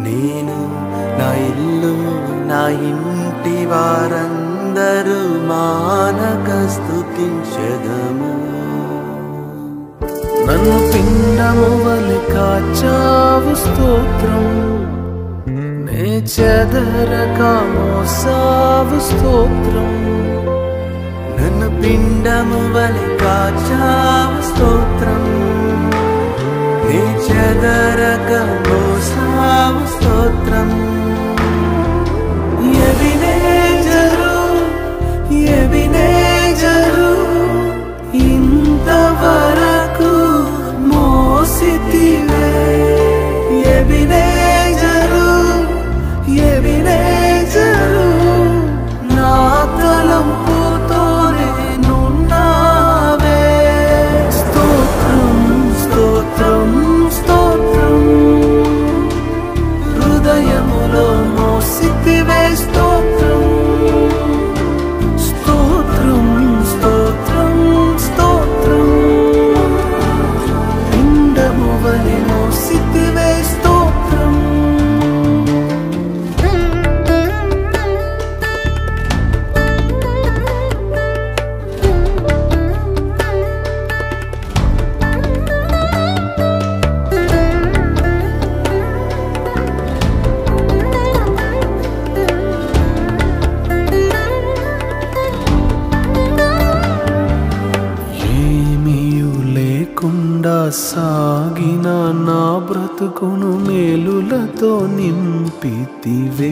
నేను నా ఇల్లు నా ఇంటి వారందరూ మానక స్తుతించెదము. నన్ను పిండము వలె కాచావు స్తోత్రం, నే చెదరక మోసావు స్తోత్రం. నన్ను పిండము వలె కాచావు స్తోత్రం, నే చెదరక మోసావు స్తోత్రం. ఎబినేజరు ఎబినేజరు ఇంతవరకు మోసితివే. ఎబినేజరు ఎబినేజరు నా తలంపుతోనే నున్నావే. స్తోత్రం స్తోత్రం స్తోత్రం, హృదయములో మోసితివే స్తోత్రం. స్తోత్రం స్తోత్రం స్తోత్రం, పిండము వలె మోసితివే స్తోత్రం. సాగిన నా బ్రతుకును మేలులతో నింపితివే.